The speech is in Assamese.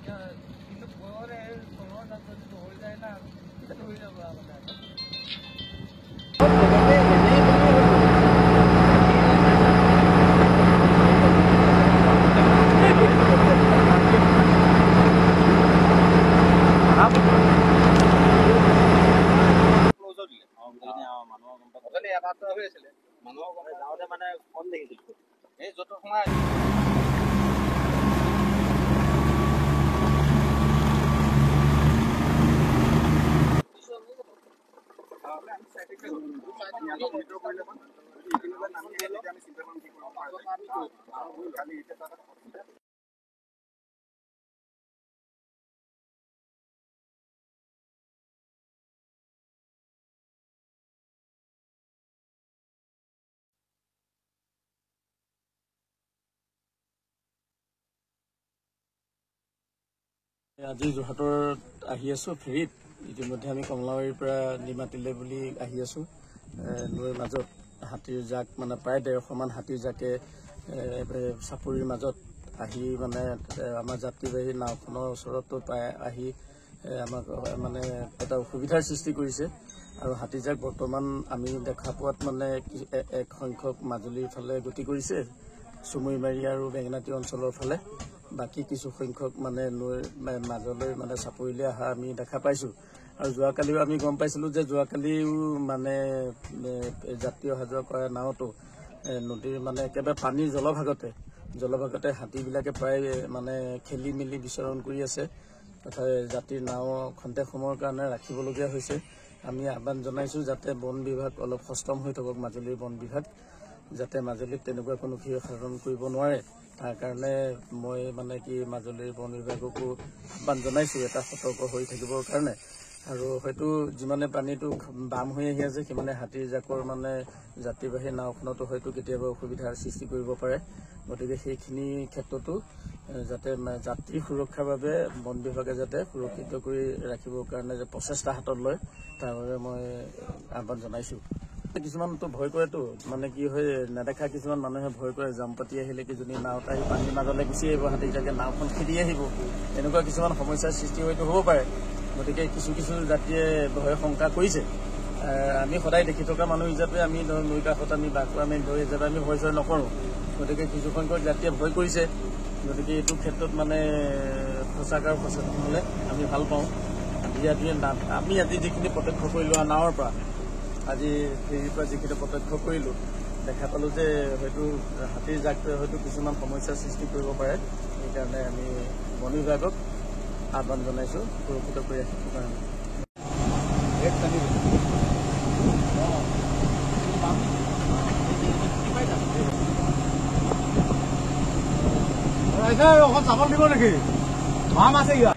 কিন্তু বয়সে চহৰ তাত যদি হৈ যায় না হৈ যাব মানে মানুহৰ যাওঁতে মানে কম দেখিছিলো এই য'ত সোমাই আজি যোৰহাটত আহি আছো ফেৰীত ইতিমধ্যে আমি কমলাবাৰীৰ পৰা নিমাতিলে বুলি আহি আছো নৈৰ মাজত হাতীৰ জাক মানে প্ৰায় 150মান হাতীৰ জাকে চাপৰিৰ মাজত আহি মানে আমাৰ যাত্ৰীবাহী নাওখনৰ ওচৰতো প্ৰায় আহি আমাক মানে এটা অসুবিধাৰ সৃষ্টি কৰিছে আৰু হাতীজাক বৰ্তমান আমি দেখা পোৱাত মানে এক সংখ্যক মাজুলীৰ ফালে গতি কৰিছে চুমুৰীমাৰী আৰু বেঙেনাটি অঞ্চলৰ ফালে বাকি কিছু সংখ্যক মানে নৈৰ মাজলৈ মানে চাপৰিলৈ অহা আমি দেখা পাইছোঁ আৰু যোৱাকালিও আমি গম পাইছিলোঁ যে যোৱাকালিও মানে যাত্ৰী অহা যোৱা কৰা নাওতো নদীৰ মানে একেবাৰে পানীৰ জলভাগতে হাতীবিলাকে প্ৰায় মানে খেলি মেলি বিচৰণ কৰি আছে তথা যাত্ৰীৰ নাও খন্তেক সময়ৰ কাৰণে ৰাখিবলগীয়া হৈছে আমি আহ্বান জনাইছোঁ যাতে বন বিভাগ অলপ সষ্টম হৈ থাকক মাজুলীৰ বন বিভাগ যাতে মাজুলীত তেনেকুৱা কোনো ক্ষতি সাধন কৰিব নোৱাৰে তাৰ কাৰণে মই মানে কি মাজুলীৰ বন বিভাগকো আহ্বান জনাইছোঁ এটা সতৰ্ক হৈ থাকিবৰ কাৰণে আৰু হয়তো যিমানে পানীটো বাম হৈ আহি আছে সিমানে হাতীৰ জাকৰ মানে যাত্ৰীবাহী নাওখনতো হয়তো কেতিয়াবা অসুবিধাৰ সৃষ্টি কৰিব পাৰে গতিকে সেইখিনি ক্ষেত্ৰতো যাতে যাত্ৰী সুৰক্ষাৰ বাবে বন বিভাগে যাতে সুৰক্ষিত কৰি ৰাখিবৰ কাৰণে যে প্ৰচেষ্টা হাতত লয় তাৰ বাবে মই আহ্বান জনাইছোঁ কিছুমানতো ভয় কৰেতো মানে কি হয় নেদেখা কিছুমান মানুহে ভয় কৰে জাম পাতি আহিলে কিজনী নাওত আহি পানীৰ মাজলৈ গুচি আহিব হাতী জাকে নাওখন খেদি আহিব এনেকুৱা কিছুমান সমস্যাৰ সৃষ্টি হয়তো হ'ব পাৰে গতিকে কিছু যাত্ৰীয়ে ভয় শংকা কৰিছে আমি সদায় দেখি থকা মানুহ হিচাপে আমি নৈ কাষত আমি বাস কৰা আমি ধৰি হিচাপে আমি ভয় চয় নকৰোঁ গতিকে কিছু সংখ্যক যাত্ৰীয়ে ভয় কৰিছে গতিকে এইটো ক্ষেত্ৰত মানে সঁচাকৈ সচেতন হ'লে আমি ভাল পাওঁ আমি আজি যিখিনি প্ৰত্যক্ষ কৰিলোঁ নাৱৰ পৰা আজি ফেৰীৰ পৰা যিখিনি প্ৰত্যক্ষ কৰিলোঁ দেখা পালোঁ যে হয়তো হাতীৰ জাকটোৱে হয়তো কিছুমান সমস্যাৰ সৃষ্টি কৰিব পাৰে সেইকাৰণে আমি বন বিভাগক আহ্বান জনাইছোঁ সুৰক্ষিত কৰি ৰাখিবৰ কাৰণে অকণ চাবল দিব নেকি মাছ আছে ইয়াত